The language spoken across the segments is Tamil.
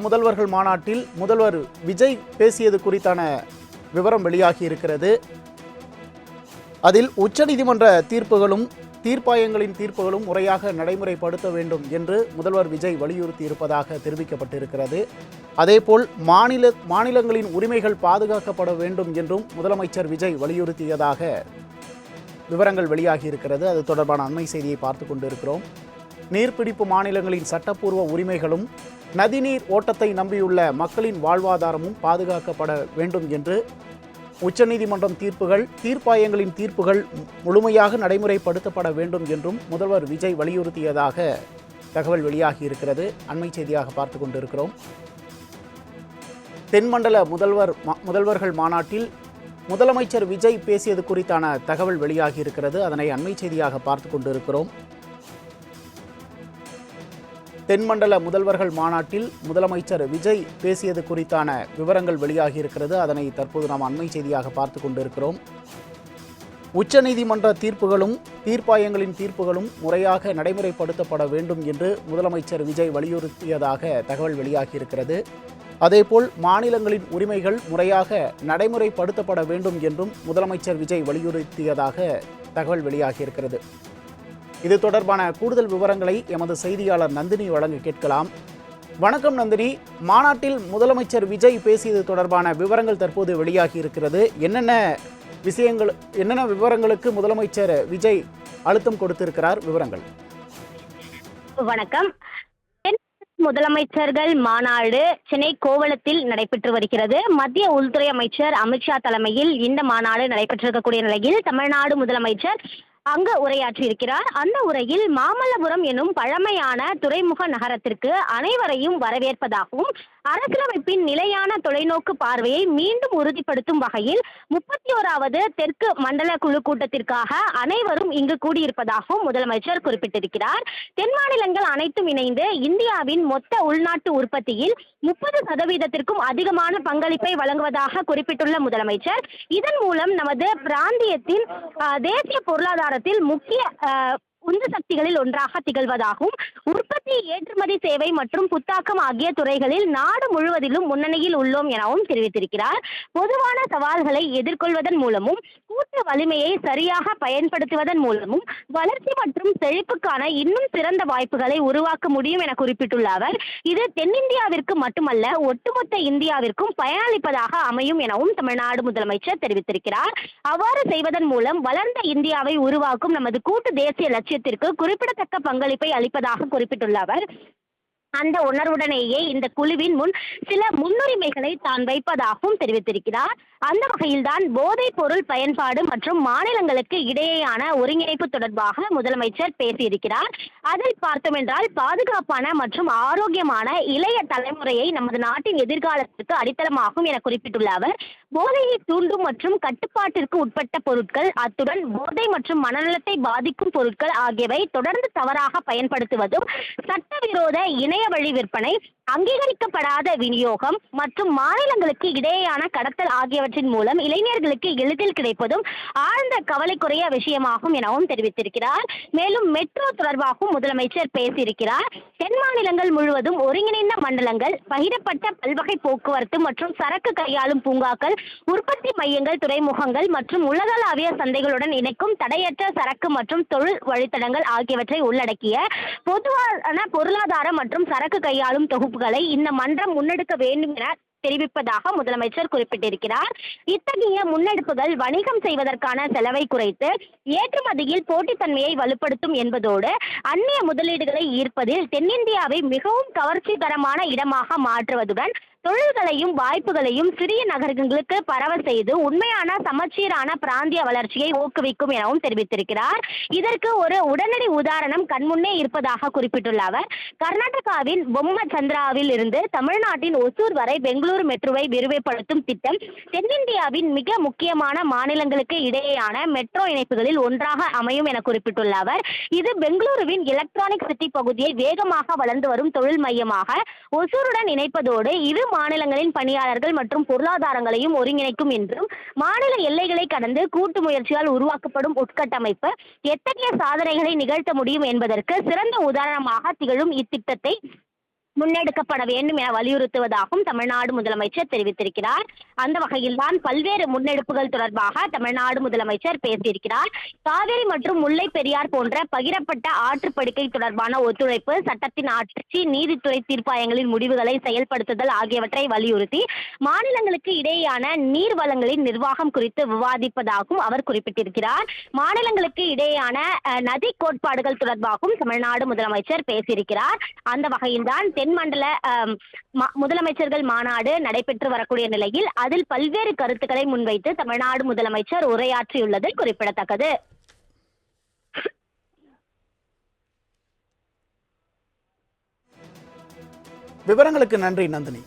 முதல்வர்கள் மாநாட்டில் முதல்வர் விஜய் பேசியது குறித்தான விவரம் வெளியாகி இருக்கிறது. அதில் உச்சநீதிமன்ற தீர்ப்புகளும் தீர்ப்பாயங்களின் தீர்ப்புகளும் முறையாக நடைமுறைப்படுத்த வேண்டும் என்று முதல்வர் விஜய் வலியுறுத்தி இருப்பதாக தெரிவிக்கப்பட்டிருக்கிறது. அதேபோல் மாநிலங்களின் உரிமைகள் பாதுகாக்கப்பட வேண்டும் என்றும் முதலமைச்சர் விஜய் வலியுறுத்தியதாக விவரங்கள் வெளியாகி இருக்கிறது. அது தொடர்பான அண்மை செய்தியை பார்த்து கொண்டிருக்கிறோம். நீர்பிடிப்பு மாநிலங்களின் சட்டப்பூர்வ உரிமைகளும் நதிநீர் ஓட்டத்தை நம்பியுள்ள மக்களின் வாழ்வாதாரமும் பாதுகாக்கப்பட வேண்டும் என்று உச்சநீதிமன்றம் தீர்ப்பாயங்களின் தீர்ப்புகள் முழுமையாக நடைமுறைப்படுத்தப்பட வேண்டும் என்றும் முதல்வர் விஜய் வலியுறுத்தியதாக தகவல் வெளியாகி இருக்கிறது. அண்மை செய்தியாக பார்த்து கொண்டிருக்கிறோம். தென்மண்டல முதல்வர்கள் மாநாட்டில் முதலமைச்சர் விஜய் பேசியது குறித்தான தகவல் வெளியாகி இருக்கிறது. அதனை அண்மை செய்தியாக பார்த்து கொண்டிருக்கிறோம். தென்மண்டல முதல்வர்கள் மாநாட்டில் முதலமைச்சர் விஜய் பேசியது குறித்தான விவரங்கள் வெளியாகி இருக்கிறது. அதனை தற்போது நாம் அண்மை செய்தியாக பார்த்து கொண்டிருக்கிறோம். உச்சநீதிமன்ற தீர்ப்புகளும் தீர்ப்பாயங்களின் தீர்ப்புகளும் முறையாக நடைமுறைப்படுத்தப்பட வேண்டும் என்று முதலமைச்சர் விஜய் வலியுறுத்தியதாக தகவல் வெளியாகி இருக்கிறது. அதேபோல் மாநிலங்களின் உரிமைகள் முறையாக நடைமுறைப்படுத்தப்பட வேண்டும் என்றும் முதலமைச்சர் விஜய் வலியுறுத்தியதாக தகவல் வெளியாகி இருக்கிறது. இது தொடர்பான கூடுதல் விவரங்களை எமது செய்தியாளர் நந்தினி வழங்க கேட்கலாம். வணக்கம் நந்தினி. மாநாட்டில் முதலமைச்சர் விஜய் பேசியது தொடர்பான விவரங்கள் தற்போது வெளியாகி இருக்கிறது. என்னென்ன விவரங்களுக்கு முதலமைச்சர் விஜய் அழுத்தம் கொடுத்திருக்கிறார்? விவரங்கள். வணக்கம். முதலமைச்சர்கள் மாநாடு சென்னை கோவளத்தில் நடைபெற்று வருகிறது. மத்திய உள்துறை அமைச்சர் அமித்ஷா தலைமையில் இந்த மாநாடு நடைபெற்றிருக்கக்கூடிய நிலையில் தமிழ்நாடு முதலமைச்சர் அங்கு உரையாற்றியிருக்கிறார். அந்த உரையில் மாமல்லபுரம் எனும் பழமையான துறைமுக நகரத்திற்கு அனைவரையும் வரவேற்பதாகவும் அரசியலமைப்பின் நிலையான தொலைநோக்கு பார்வையை மீண்டும் உறுதிப்படுத்தும் வகையில் 31வது தெற்கு மண்டல குழு கூட்டத்திற்காக அனைவரும் இங்கு கூடியிருப்பதாகவும் முதலமைச்சர் குறிப்பிட்டிருக்கிறார். தென் மாநிலங்கள் அனைத்தும் இணைந்து இந்தியாவின் மொத்த உள்நாட்டு உற்பத்தியில் 30%க்கும் அதிகமான பங்களிப்பை வழங்குவதாக குறிப்பிட்டுள்ள முதலமைச்சர், இதன் மூலம் நமது பிராந்தியத்தின் தேசிய பொருளாதாரத்தில் முக்கிய உந்து சக்திகளில் ஒன்றாக திகழ்வதாகவும் உற்பத்தி, ஏற்றுமதி, சேவை மற்றும் புத்தாக்கம் ஆகிய துறைகளில் நாடு முழுவதிலும் முன்னணியில் உள்ளோம் எனவும் தெரிவித்திருக்கிறார். பொதுவான சவால்களை எதிர்கொள்வதன் மூலமும் கூட்டு வலிமையை சரியாக பயன்படுத்துவதன் மூலமும் வளர்ச்சி மற்றும் செழிப்புக்கான இன்னும் சிறந்த வாய்ப்புகளை உருவாக்க முடியும் என குறிப்பிட்டுள்ள அவர், இது தென்னிந்தியாவிற்கு மட்டுமல்ல ஒட்டுமொத்த இந்தியாவிற்கும் பயனளிப்பதாக அமையும் எனவும் தமிழ்நாடு முதலமைச்சர் தெரிவித்திருக்கிறார். அவ்வாறு செய்வதன் மூலம் வளர்ந்த இந்தியாவை உருவாக்கும் நமது கூட்டு தேசிய லட்சியத்திற்கு குறிப்பிடத்தக்க பங்களிப்பை அளிப்பதாக குறிப்பிட்டுள்ள அவர், அந்த உணர்வுடனேயே இந்த குழுவின் முன் சில முன்னுரிமைகளை தான் வைப்பதாகவும் தெரிவித்திருக்கிறார். அந்த வகையில்தான் போதைப் பொருள் பயன்பாடு மற்றும் மாநிலங்களுக்கு இடையேயான ஒருங்கிணைப்பு தொடர்பாக முதலமைச்சர் பேசியிருக்கிறார். அதில் பார்த்தோம் என்றால் பாதுகாப்பான மற்றும் ஆரோக்கியமான இளைய தலைமுறையை நமது நாட்டின் எதிர்காலத்திற்கு அடித்தளமாகும் என குறிப்பிட்டுள்ள அவர், போதையை தூண்டும் மற்றும் கட்டுப்பாட்டிற்கு உட்பட்ட பொருட்கள், அத்துடன் போதை மற்றும் மனநலத்தை பாதிக்கும் பொருட்கள் ஆகியவை தொடர்ந்து தவறாக பயன்படுத்துவதும், சட்டவிரோத இணைய வழி விற்பனை, அங்கீகரிக்கப்படாத விநியோகம் மற்றும் மாநிலங்களுக்கு இடையேயான கடத்தல் ஆகியவற்றின் மூலம் இளைஞர்களுக்கு எளிதில் கிடைப்பதும் ஆழ்ந்த கவலைக்குரிய விஷயமாகும் எனவும் தெரிவித்திருக்கிறார். மேலும் மெட்ரோ தொடர்பாகவும் முதலமைச்சர் பேசியிருக்கிறார். தென் மாநிலங்கள் முழுவதும் ஒருங்கிணைந்த மண்டலங்கள், பகிரப்பட்ட பல்வகை போக்குவரத்து மற்றும் சரக்கு கையாளும் பூங்காக்கள், உற்பத்தி மையங்கள், துறைமுகங்கள் மற்றும் உலகளாவிய சந்தைகளுடன் இணைக்கும் தடையற்ற சரக்கு மற்றும் தொழில் வழித்தடங்கள் ஆகியவற்றை உள்ளடக்கிய பொதுவான பொருளாதார மற்றும் சரக்கு கையாளும் தொகுப்புகளை இந்த மன்றம் முன்னெடுக்க வேண்டும் என தெரிவிப்பதாக முதலமைச்சர் குறிப்பிட்டிருக்கிறார். இத்தகைய முன்னெடுப்புகள் வணிகம் செய்வதற்கான செலவை குறைத்து ஏற்றுமதியில் போட்டித்தன்மையை வலுப்படுத்தும் என்பதோடு அந்நிய முதலீடுகளை ஈர்ப்பதில் தென்னிந்தியாவை மிகவும் கவர்ச்சிகரமான இடமாக மாற்றுவதுடன் தொழில்களையும் வாய்ப்புகளையும் சிறிய நகரங்களுக்கு பரவ செய்து உண்மையான சமச்சீரான பிராந்திய வளர்ச்சியை ஊக்குவிக்கும் எனவும் தெரிவித்திருக்கிறார். இதற்கு ஒரு உடனடி உதாரணம் கண்முன்னே இருப்பதாக குறிப்பிட்டுள்ள அவர், கர்நாடகாவின் பொம்மச்சந்திராவில் இருந்து தமிழ்நாட்டின் ஒசூர் வரை பெங்களூரு மெட்ரோவை விரிவுபடுத்தும் திட்டம் தென்னிந்தியாவின் மிக முக்கியமான மாநிலங்களுக்கு இடையேயான மெட்ரோ இணைப்புகளில் ஒன்றாக அமையும் என குறிப்பிட்டுள்ள அவர், இது பெங்களூருவின் எலக்ட்ரானிக் சிட்டி பகுதியை வேகமாக வளர்ந்து வரும் தொழில் மையமாக ஒசூருடன் இணைப்பதோடு இரு மாநிலங்களின் பணியாளர்கள் மற்றும் பொருளாதாரங்களையும் ஒருங்கிணைக்கும் என்றும், மாநில எல்லைகளை கடந்து கூட்டு முயற்சியால் உருவாக்கப்படும் உட்கட்டமைப்பு எத்தகைய சாதனைகளை நிகழ்த்த முடியும் என்பதற்கு சிறந்த உதாரணமாக திகழும் இத்திட்டத்தை முன்னெடுக்கப்பட வேண்டும் என வலியுறுத்துவதாகவும் தமிழ்நாடு முதலமைச்சர் தெரிவித்திருக்கிறார். அந்த வகையில்தான் பல்வேறு முன்னெடுப்புகள் தொடர்பாக தமிழ்நாடு முதலமைச்சர் பேசியிருக்கிறார். காவிரி மற்றும் முல்லை பெரியார் போன்ற பகிரப்பட்ட ஆற்றுப்படுக்கை தொடர்பான ஒத்துழைப்பு, சட்டத்தின் ஆட்சி, நீதித்துறை தீர்ப்பாயங்களின் முடிவுகளை செயல்படுத்துதல் ஆகியவற்றை வலியுறுத்தி மாநிலங்களுக்கு இடையேயான நீர் வளங்களின் நிர்வாகம் குறித்து விவாதிப்பதாகவும் அவர் குறிப்பிட்டிருக்கிறார். மாநிலங்களுக்கு இடையேயான நதி கோட்பாடுகள் தொடர்பாகவும் தமிழ்நாடு முதலமைச்சர் பேசியிருக்கிறார். அந்த வகையில்தான் தென்மண்டல முதலமைச்சர்கள் மாநாடு நடைபெற்று வரக்கூடிய நிலையில் அதில் பல்வேறு கருத்துக்களை முன்வைத்து தமிழ்நாடு முதலமைச்சர் உரையாற்றியுள்ளது குறிப்பிடத்தக்கது. விவரங்களுக்கு நன்றி நந்தினி.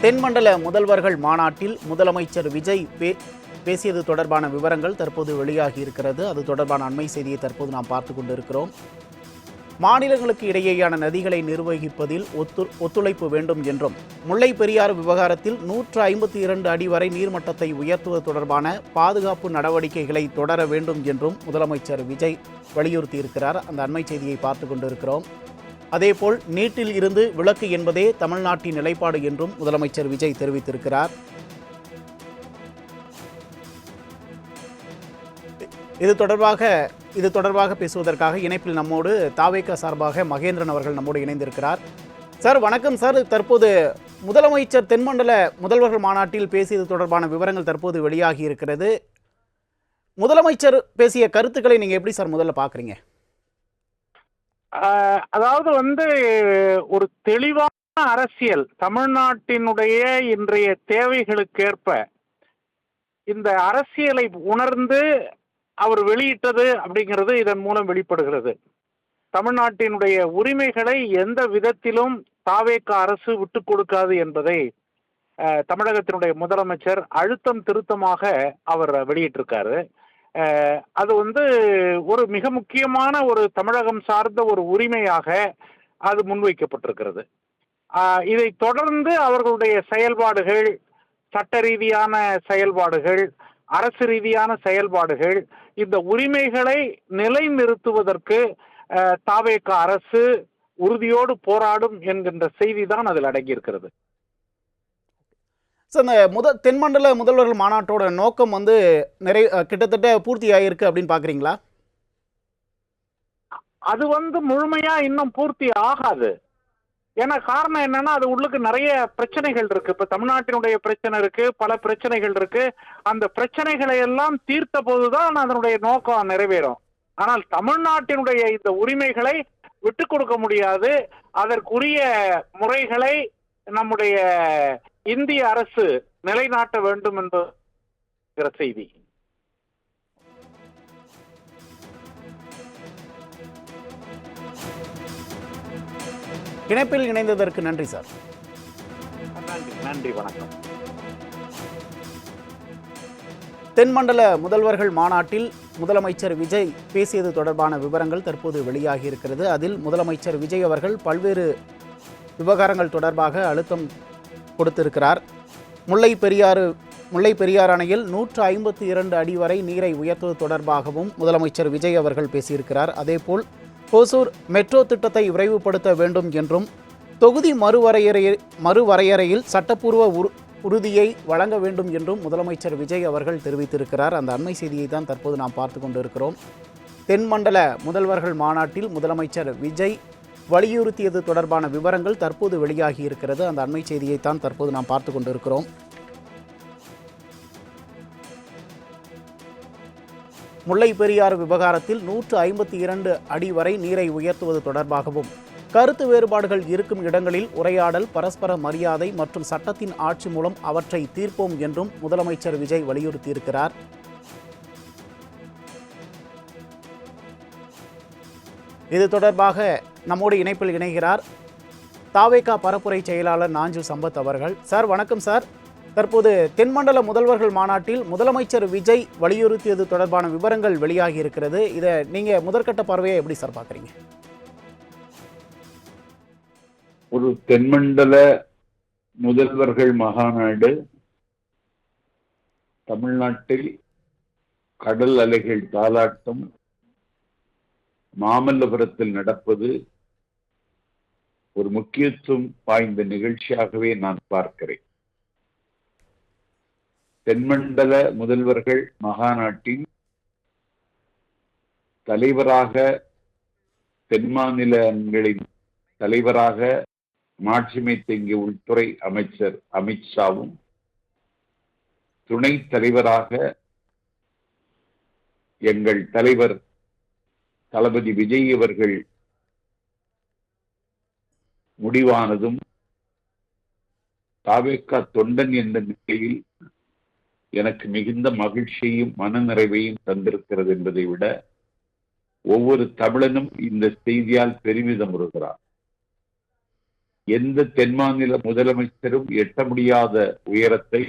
தென்மண்டல முதல்வர்கள் மாநாட்டில் முதலமைச்சர் விஜய் பேசியது தொடர்பான விவரங்கள் தற்போது வெளியாகி இருக்கிறது. அது தொடர்பான அண்மை செய்தியை தற்போது நாம் பார்த்து கொண்டிருக்கிறோம். மாநிலங்களுக்கு இடையேயான நதிகளை நிர்வகிப்பதில் ஒத்துழைப்பு வேண்டும் என்றும், முல்லை பெரியாறு விவகாரத்தில் 152 அடி வரை நீர்மட்டத்தை உயர்த்துவது தொடர்பான பாதுகாப்பு நடவடிக்கைகளை தொடர வேண்டும் என்றும் முதலமைச்சர் விஜய் வலியுறுத்தியிருக்கிறார். அந்த அண்மை செய்தியை பார்த்து கொண்டிருக்கிறோம். அதேபோல் நீட்டில் இருந்து விலக்கு என்பதே தமிழ்நாட்டின் நிலைப்பாடு என்றும் முதலமைச்சர் விஜய் தெரிவித்திருக்கிறார். இது தொடர்பாக பேசுவதற்காக இணைப்பில் நம்மோடு தாவேகா சார்பாக மகேந்திரன் அவர்கள் நம்மோடு இணைந்திருக்கிறார். சார் வணக்கம் சார். தற்போது முதலமைச்சர் தென்மண்டல முதல்வர்கள் மாநாட்டில் பேசியது தொடர்பான விவரங்கள் தற்போது வெளியாகி இருக்கிறது. முதலமைச்சர் பேசிய கருத்துக்களை நீங்க எப்படி சார் முதல்ல பாக்குறீங்க? அதாவது ஒரு தெளிவான அரசியல் தமிழ்நாட்டினுடைய இன்றைய தேவைகளுக்கேற்ப இந்த அரசியலை உணர்ந்து அவர் வெளியிட்டது அப்படிங்கிறது இதன் மூலம் வெளிப்படுகிறது. தமிழ்நாட்டினுடைய உரிமைகளை எந்த விதத்திலும் தாவேக அரசு விட்டுக் கொடுக்காது என்பதை தமிழகத்தினுடைய முதலமைச்சர் அழுத்தம் திருத்தமாக அவர் வெளியிட்டிருக்காரு. அது ஒரு மிக முக்கியமான ஒரு தமிழகம் சார்ந்த ஒரு உரிமையாக அது முன்வைக்கப்பட்டிருக்கிறது. இதை தொடர்ந்து அவர்களுடைய செயல்பாடுகள், சட்ட ரீதியான செயல்பாடுகள், அரசு ரீதியான செயல்பாடுகள், இந்த உரிமைகளை நிலைநிறுத்துவதற்கு தாவேக அரசு உறுதியோடு போராடும் என்கின்ற செய்தி தான் அதில் அடங்கியிருக்கிறது. ஸோ இந்த தென்மண்டல முதல்வர்கள் மாநாட்டோட நோக்கம் கிட்டத்தட்ட பூர்த்தி ஆகியிருக்கு அப்படின்னு பார்க்குறீங்களா? அது முழுமையா இன்னும் பூர்த்தி ஆகாது. ஏன்னா காரணம் என்னன்னா, அது உள்ளுக்கு நிறைய பிரச்சனைகள் இருக்கு. இப்ப தமிழ்நாட்டினுடைய பிரச்சனை இருக்கு, பல பிரச்சனைகள் இருக்கு. அந்த பிரச்சனைகளை எல்லாம் தீர்த்த போதுதான் அதனுடைய நோக்கம் நிறைவேறும். ஆனால் தமிழ்நாட்டினுடைய இந்த உரிமைகளை விட்டுக் கொடுக்க முடியாது. அதற்குரிய முறைகளை நம்முடைய இந்திய அரசு நிலைநாட்ட வேண்டும் என்ற செய்தி. இணைப்பில் இணைந்ததற்கு நன்றி சார். நன்றி, வணக்கம். தென்மண்டல முதல்வர்கள் மாநாட்டில் முதலமைச்சர் விஜய் பேசியது தொடர்பான விவரங்கள் தற்போது வெளியாகி இருக்கிறது. அதில் முதலமைச்சர் விஜய் அவர்கள் பல்வேறு விவகாரங்கள் தொடர்பாக அழுத்தம் கொடுத்திருக்கிறார். முல்லை பெரியாறு அணையில் 152 அடி வரை நீரை உயர்த்துவது தொடர்பாகவும் முதலமைச்சர் விஜய் அவர்கள் பேசியிருக்கிறார். அதேபோல் ஓசூர் மெட்ரோ திட்டத்தை விரைவுபடுத்த வேண்டும் என்றும், தொகுதி மறுவரையறையில் சட்டப்பூர்வ உறுதியை வழங்க வேண்டும் என்றும் முதலமைச்சர் விஜய் அவர்கள் தெரிவித்திருக்கிறார். அந்த அண்மை செய்தியை தான் தற்போது நாம் பார்த்து கொண்டிருக்கிறோம். தென்மண்டல முதல்வர்கள் மாநாட்டில் முதலமைச்சர் விஜய் வலியுறுத்தியது தொடர்பான விவரங்கள் தற்போது வெளியாகி இருக்கிறது. அந்த அண்மை செய்தியை தான் தற்போது நாம் பார்த்து கொண்டிருக்கிறோம். முல்லை பெரியாறு விவகாரத்தில் 152 அடி வரை நீரை உயர்த்துவது தொடர்பாகவும், கருத்து வேறுபாடுகள் இருக்கும் இடங்களில் உரையாடல், பரஸ்பர மரியாதை மற்றும் சட்டத்தின் ஆட்சி மூலம் அவற்றை தீர்ப்போம் என்றும் முதலமைச்சர் விஜய் வலியுறுத்தியிருக்கிறார். இது தொடர்பாக நம்மோடு இணைப்பில் இணைகிறார் தாவேகா பரப்புரை செயலாளர் நாஞ்சு சம்பத் அவர்கள். சார் வணக்கம் சார். தற்போது தென்மண்டல முதல்வர்கள் மாநாட்டில் முதலமைச்சர் விஜய் வலியுறுத்தியது தொடர்பான விவரங்கள் வெளியாகி இருக்கிறது. இதை நீங்க முதற்கட்ட பார்வையை எப்படி சார் பார்க்குறீங்க? ஒரு தென்மண்டல முதல்வர்கள் மாநாடு தமிழ்நாட்டில் கடல் அலைகள் தாளாட்டும் மாமல்லபுரத்தில் நடப்பது ஒரு முக்கியத்துவம் வாய்ந்த நிகழ்ச்சியாகவே நான் பார்க்கிறேன். தென்மண்டல முதல்வர்கள் மகாநாட்டின் தலைவராக, தென் மாநிலங்களின் தலைவராக மாட்சிமை தங்கிய உள்துறை அமைச்சர் அமித்ஷாவும், துணைத் தலைவராக எங்கள் தலைவர் தளபதி விஜய் அவர்கள் முடிவானதும் தாவேகா தொண்டன் என்ற நிலையில் எனக்கு மிகுந்த மகிழ்ச்சியையும் மனநிறைவையும் தந்திருக்கிறது என்பதை விட ஒவ்வொரு தமிழனும் இந்த செய்தியால் பெருமிதம் உறுகிறார். எந்த தென் மாநில முதலமைச்சரும் எட்ட முடியாத உயரத்தை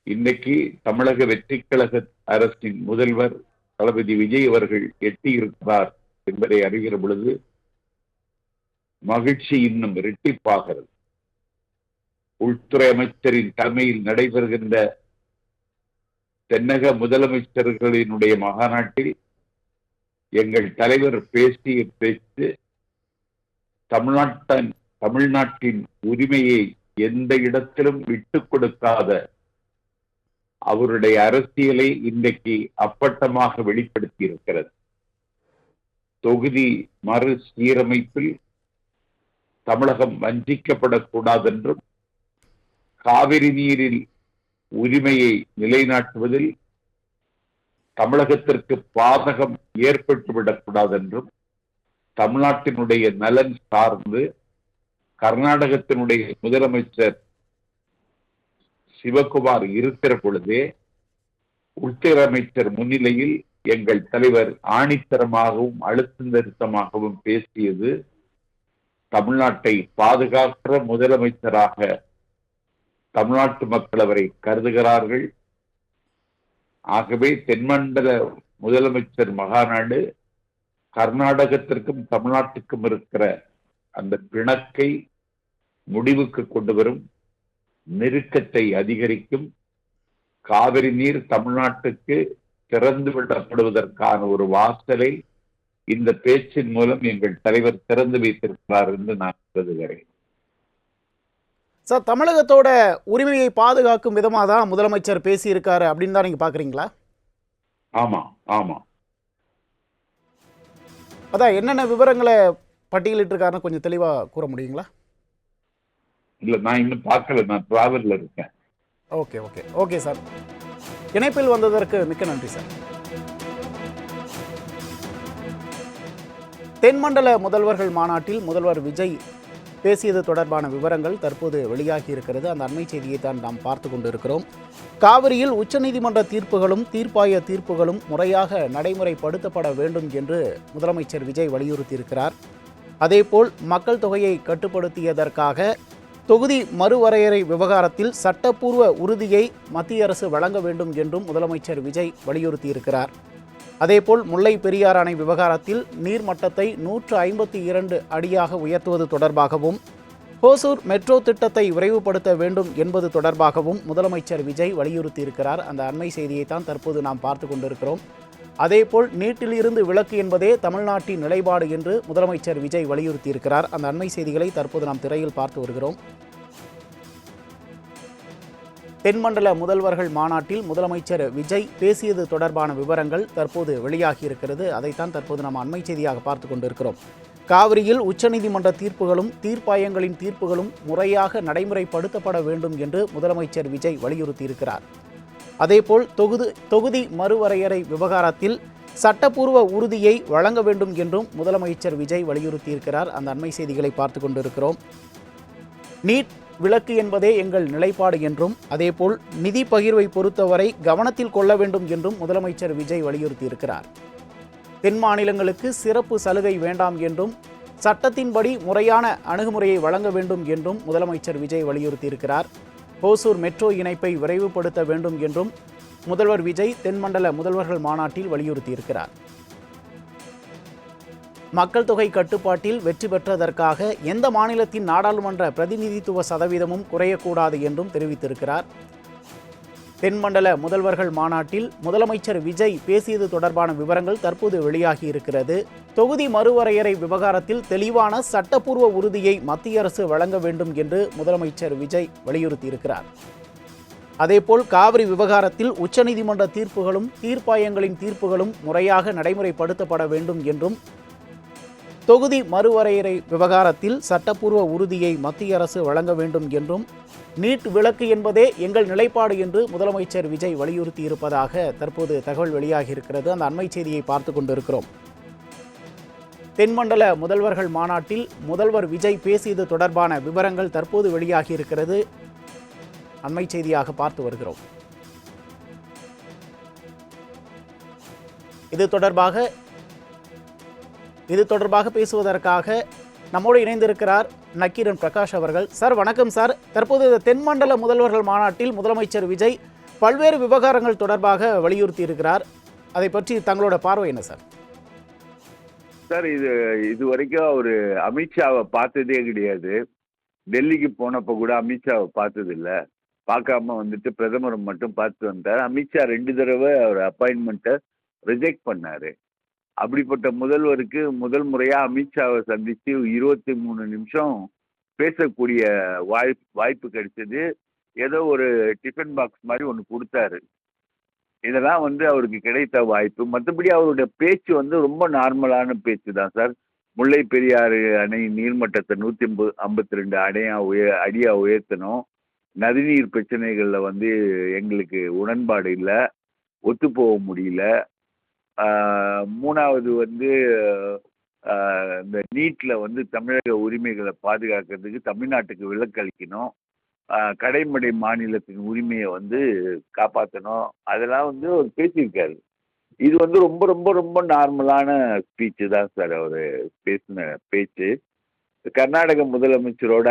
இன்னைக்கு தமிழக வெற்றி கழக அரசின் முதல்வர் தளபதி விஜய் அவர்கள் எட்டியிருக்கிறார் என்பதை அறிகிற பொழுது மகிழ்ச்சி இன்னும் இரட்டிப்பாகிறது. உள்துறை அமைச்சரின் தலைமையில் நடைபெறுகின்ற தென்னக முதலமைச்சர்களினுடைய மகாநாட்டில் எங்கள் தலைவர் பேசிய பேச்சு தமிழ்நாட்டின் உரிமையை எந்த இடத்திலும் விட்டுக் கொடுக்காத அவருடைய அரசியலை இன்றைக்கு அப்பட்டமாக வெளிப்படுத்தி இருக்கிறது. தொகுதி மறு சீரமைப்பில் தமிழகம் வஞ்சிக்கப்படக்கூடாது என்றும், காவிரி நீரில் உரிமையை நிலைநாட்டுவதில் தமிழகத்திற்கு பாதகம் ஏற்பட்டுவிடக்கூடாது என்றும், தமிழ்நாட்டினுடைய நலன் சார்ந்து கர்நாடகத்தினுடைய முதலமைச்சர் சிவகுமார் இருக்கிற பொழுதே உள்துறை அமைச்சர் முன்னிலையில் எங்கள் தலைவர் ஆணித்தரமாகவும் அழுத்த நிறுத்தமாகவும் பேசியது தமிழ்நாட்டை பாதுகாக்கிற முதலமைச்சராக தமிழ்நாட்டு மக்கள் அவரை கருதுகிறார்கள். ஆகவே தென்மண்டல முதலமைச்சர் மகாநாடு கர்நாடகத்திற்கும் தமிழ்நாட்டுக்கும் இருக்கிற அந்த பிணக்கை முடிவுக்கு கொண்டு வரும், நெருக்கத்தை அதிகரிக்கும், காவிரி நீர் தமிழ்நாட்டுக்கு திறந்து விடப்படுவதற்கான ஒரு வாசலை இந்த பேச்சின் மூலம் எங்கள் தலைவர் திறந்து வைத்திருக்கிறார் என்று நான் கருதுகிறேன். சார், தமிழகத்தோட உரிமையை பாதுகாக்கும் விதமாக தான் முதலமைச்சர் பேசியிருக்காரு அப்படின்னு தான் நீங்க பாக்குறீங்களா? ஆமா ஆமா, அதான் என்னென்ன விவரங்களை பட்டியலிட்டு இருக்காருன்னு கொஞ்சம் தெளிவா கூற முடியுங்களா? இல்ல, நான் இன்னும் பார்க்கல, நான் டிராவல்ல இருக்கேன். ஓகே ஓகே ஓகே சார், இணைப்பில் வந்ததற்கு மிக்க நன்றி சார். தென்மண்டல முதல்வர்கள் மாநாட்டில் முதல்வர் விஜய் பேசியது தொடர்பான விவரங்கள் தற்போது வெளியாகி இருக்கிறது. அந்த அண்மை செய்தியை தான் நாம் பார்த்து கொண்டு இருக்கிறோம். காவிரியில் உச்சநீதிமன்ற தீர்ப்புகளும் தீர்ப்பாய தீர்ப்புகளும் முறையாக நடைமுறைப்படுத்தப்பட வேண்டும் என்று முதலமைச்சர் விஜய் வலியுறுத்தியிருக்கிறார். அதேபோல் மக்கள் தொகையை கட்டுப்படுத்தியதற்காக தொகுதி மறுவரையறை விவகாரத்தில் சட்டப்பூர்வ உறுதியை மத்திய அரசு வழங்க வேண்டும் என்றும் முதலமைச்சர் விஜய் வலியுறுத்தியிருக்கிறார். அதேபோல் முல்லை பெரியாறு அணை விவகாரத்தில் நீர்மட்டத்தை 152 அடியாக உயர்த்துவது தொடர்பாகவும், ஹோசூர் மெட்ரோ திட்டத்தை விரைவுபடுத்த வேண்டும் என்பது தொடர்பாகவும் முதலமைச்சர் விஜய் வலியுறுத்தியிருக்கிறார். அந்த அண்மை செய்தியை தான் தற்போது நாம் பார்த்து கொண்டிருக்கிறோம். அதேபோல் நீட்டிலிருந்து விலக்கு என்பதே தமிழ்நாட்டின் நிலைப்பாடு என்று முதலமைச்சர் விஜய் வலியுறுத்தியிருக்கிறார். அந்த அண்மை செய்திகளை தற்போது நாம் திரையில் பார்த்து வருகிறோம். தென்மண்டல முதல்வர்கள் மாநாட்டில் முதலமைச்சர் விஜய் பேசியது தொடர்பான விவரங்கள் தற்போது வெளியாகி இருக்கிறது. அதைத்தான் தற்போது நாம் அண்மை செய்தியாக பார்த்து கொண்டிருக்கிறோம். காவிரியில் உச்சநீதிமன்ற தீர்ப்புகளும் தீர்ப்பாயங்களின் தீர்ப்புகளும் முறையாக நடைமுறைப்படுத்தப்பட வேண்டும் என்று முதலமைச்சர் விஜய் வலியுறுத்தியிருக்கிறார். அதேபோல் தொகுதி மறுவரையறை விவகாரத்தில் சட்டப்பூர்வ உறுதியை வழங்க வேண்டும் என்றும் முதலமைச்சர் விஜய் வலியுறுத்தியிருக்கிறார். அந்த அண்மை செய்திகளை பார்த்து கொண்டிருக்கிறோம். நீட் விலக்கு என்பதே எங்கள் நிலைப்பாடு என்றும், அதேபோல் நிதி பகிர்வை பொறுத்தவரை கவனத்தில் கொள்ள வேண்டும் என்றும் முதலமைச்சர் விஜய் வலியுறுத்தியிருக்கிறார். தென் மாநிலங்களுக்கு சிறப்பு சலுகை வேண்டாம் என்றும், சட்டத்தின்படி முறையான அணுகுமுறையை வழங்க வேண்டும் என்றும் முதலமைச்சர் விஜய் வலியுறுத்தியிருக்கிறார். ஓசூர் மெட்ரோ இணைப்பை விரைவுபடுத்த வேண்டும் என்றும் முதல்வர் விஜய் தென்மண்டல முதல்வர்கள் மாநாட்டில் வலியுறுத்தியிருக்கிறார். மக்கள் தொகை கட்டுப்பாட்டில் வெற்றி பெற்றதற்காக எந்த மாநிலத்தின் நாடாளுமன்ற பிரதிநிதித்துவ சதவீதமும் குறையக்கூடாது என்றும் தெரிவித்திருக்கிறார். தென்மண்டல முதல்வர்கள் மாநாட்டில் முதலமைச்சர் விஜய் பேசியது தொடர்பான விவரங்கள் தற்போது வெளியாகி இருக்கிறது. தொகுதி மறுவரையறை விவகாரத்தில் தெளிவான சட்டப்பூர்வ உறுதியை மத்திய அரசு வழங்க வேண்டும் என்று முதலமைச்சர் விஜய் வலியுறுத்தியிருக்கிறார். அதேபோல் காவிரி விவகாரத்தில் உச்சநீதிமன்ற தீர்ப்புகளும் தீர்ப்பாயங்களின் தீர்ப்புகளும் முறையாக நடைமுறைப்படுத்தப்பட வேண்டும் என்றும், தொகுதி மறுவரையறை விவகாரத்தில் சட்டப்பூர்வ உறுதியை மத்திய அரசு வழங்க வேண்டும் என்றும், நீட் விலக்கு என்பதே எங்கள் நிலைப்பாடு என்று முதலமைச்சர் விஜய் வலியுறுத்தியிருப்பதாக தற்போது தகவல் வெளியாகியிருக்கிறது. அந்த அண்மை செய்தியை பார்த்து கொண்டிருக்கிறோம். தென்மண்டல முதல்வர்கள் மாநாட்டில் முதல்வர் விஜய் பேசியது தொடர்பான விவரங்கள் தற்போது வெளியாகியிருக்கிறது. அண்மை செய்தியாக பார்த்து வருகிறோம். இது தொடர்பாக பேசுவதற்காக நம்மோடு இணைந்திருக்கிறார் நக்கீரன் பிரகாஷ் அவர்கள். சார் வணக்கம் சார். தற்போது தென்மண்டல முதல்வர்கள் மாநாட்டில் முதலமைச்சர் விஜய் பல்வேறு விவகாரங்கள் தொடர்பாக வலியுறுத்தி இருக்கிறார். அதை பற்றி தங்களோட பார்வை என்ன சார்? சார், இது வரைக்கும் அவர் அமித்ஷாவை பார்த்ததே கிடையாது. டெல்லிக்கு போனப்போ கூட அமித்ஷாவை பார்த்ததில்லை. பார்க்காம வந்துட்டு பிரதமரை மட்டும் பார்த்து வந்தார். அமித்ஷா 2 தடவை அவர் அப்பாயின்மெண்ட்டை ரிஜெக்ட் பண்ணார். அப்படிப்பட்ட முதல்வருக்கு முதல் முறையாக அமித்ஷாவை சந்தித்து 23 நிமிஷம் பேசக்கூடிய வாய்ப்பு கிடைச்சது. ஏதோ ஒரு டிஃபன் பாக்ஸ் மாதிரி ஒன்று கொடுத்தாரு. இதெல்லாம் அவருக்கு கிடைத்த வாய்ப்பு. மற்றபடி அவருடைய பேச்சு ரொம்ப நார்மலான பேச்சு தான் சார். முல்லை பெரியாறு அணை நீர்மட்டத்தை 152 அடியாக உயர்த்தணும். நதிநீர் பிரச்சனைகளில் எங்களுக்கு உடன்பாடு இல்லை, ஒத்து போக முடியல. 3வது இந்த நீட்டில் தமிழக உரிமைகளை பாதுகாக்கிறதுக்கு தமிழ்நாட்டுக்கு விலக்கு அளிக்கணும். கடைமடை மாநிலத்தின் உரிமையை காப்பாற்றணும். அதெல்லாம் அவர் பேசியிருக்காரு. இது ரொம்ப ரொம்ப ரொம்ப நார்மலான ஸ்பீச்சு தான் சார் அவர் பேசின பேச்சு. கர்நாடக முதலமைச்சரோட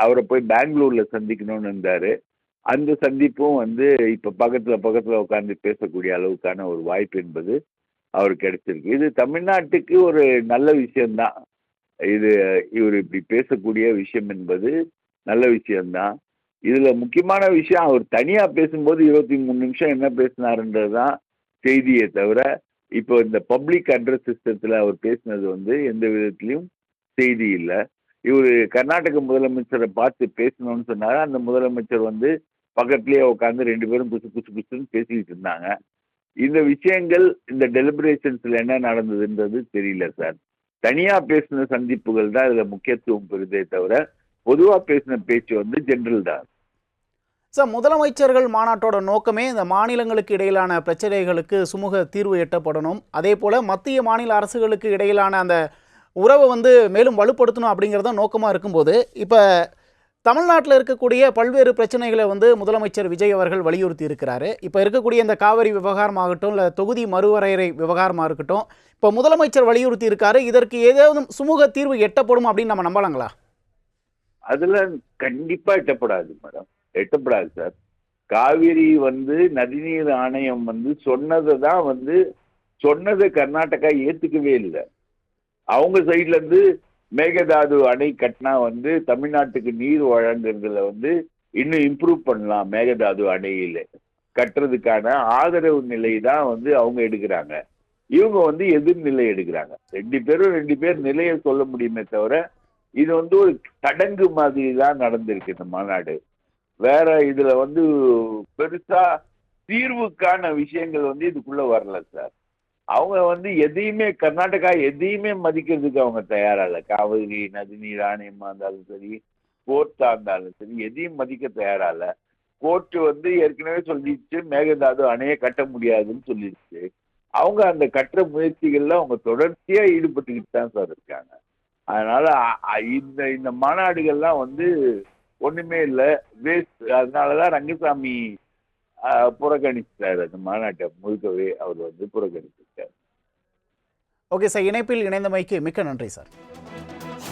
அவரை போய் பெங்களூரில் சந்திக்கணும்னு இருந்தார். அந்த சந்திப்பும் இப்போ பக்கத்தில் உட்காந்து பேசக்கூடிய அளவுக்கான ஒரு வாய்ப்பு என்பது அவருக்கு கிடைச்சிருக்கு. இது தமிழ்நாட்டுக்கு ஒரு நல்ல விஷயம்தான். இவர் இப்படி பேசக்கூடிய விஷயம் என்பது நல்ல விஷயம்தான். இதில் முக்கியமான விஷயம், அவர் தனியாக பேசும்போது 23 நிமிஷம் என்ன பேசினாருன்றது தான் செய்தியை தவிர, இப்போ இந்த பப்ளிக் அட்ரஸ் சிஸ்டத்தில் அவர் பேசினது எந்த விதத்துலையும் செய்தி இல்லை. இவர் கர்நாடக முதலமைச்சரை பார்த்து பேசணும்னு சொன்னார். அந்த முதலமைச்சர் பக்கத்துலேயே உட்காந்து 2 பேரும் குசுன்னு பேசிக்கிட்டு இருந்தாங்க. இந்த விஷயங்கள் இந்த டெலிபரேஷன்ஸில் என்ன நடந்ததுன்றது தெரியல சார். தனியாக பேசின சந்திப்புகள் தான் இதில் முக்கியத்துவம் பெறுதே தவிர, பொதுவாக பேசின பேச்சு ஜென்ரல் தான் சார். முதலமைச்சர்கள் மாநாட்டோட நோக்கமே இந்த மாநிலங்களுக்கு இடையிலான பிரச்சனைகளுக்கு சுமூக தீர்வு எட்டப்படணும். அதே போல் மத்திய மாநில அரசுகளுக்கு இடையிலான அந்த உறவை மேலும் வலுப்படுத்தணும் அப்படிங்கிறத நோக்கமாக இருக்கும்போது, இப்போ தமிழ்நாட்டில் இருக்கக்கூடிய பல்வேறு பிரச்சனைகளை முதலமைச்சர் விஜய் அவர்கள் வலியுறுத்தி இருக்கிறாரு. இப்போ இருக்கக்கூடிய இந்த காவிரி விவகாரமாகட்டும், இல்லை தொகுதி மறுவரையறை விவகாரமாக இருக்கட்டும், இப்போ முதலமைச்சர் வலியுறுத்தி இருக்காரு. இதற்கு ஏதாவது சுமூக தீர்வு எட்டப்படும் அப்படின்னு நம்ம நம்பலாங்களா? அதில் கண்டிப்பாக எட்டப்படாது மேடம், எட்டப்படாது சார். காவிரி நதிநீர் ஆணையம் சொன்னதை தான் சொன்னதை கர்நாடகா ஏற்றுக்கவே இல்லை. அவங்க சைட்லேருந்து மேகதாது அணை கட்டினா தமிழ்நாட்டுக்கு நீர் வழங்குறதுல இன்னும் இம்ப்ரூவ் பண்ணலாம். மேகதாது அணையில் கட்டுறதுக்கான ஆதரவு நிலை தான் அவங்க எடுக்கிறாங்க. இவங்க எதிர்நிலை எடுக்கிறாங்க. 2 பேர் நிலையை சொல்ல முடியுமே தவிர, இது ஒரு தடங்கு மாதிரி தான் நடந்திருக்கு இந்த மாநாடு. வேற இதுல பெருசா தீர்வுக்கான விஷயங்கள் இதுக்குள்ள வரல சார். அவங்க எதையுமே கர்நாடகா எதையுமே மதிக்கிறதுக்கு அவங்க தயாரா இல்லை. காவிரி நதிநீர் ஆணையமா இருந்தாலும் சரி, கோர்ட்டா இருந்தாலும் சரி, எதையும் மதிக்க தயாரா இல்லை. கோர்ட்டு ஏற்கனவே சொல்லிடுச்சு மேகதாது அணையை கட்ட முடியாதுன்னு சொல்லிடுச்சு. அவங்க அந்த கட்டுற முயற்சிகள்ல அவங்க தொடர்ச்சியா ஈடுபட்டுக்கிட்டு தான் சார் இருக்காங்க. அதனால இந்த மாநாடுகள்லாம் ஒண்ணுமே இல்லை, வேஸ்ட். அதனாலதான் ரங்கசாமி புறக்கணிச்சிட்டார். அந்த மாநாட்டை முழுக்கவே அவர் புறக்கணிச்சிட்டார். ஓகே சார், இணைப்பில் இணைந்தமைக்கு மிக்க நன்றி சார்.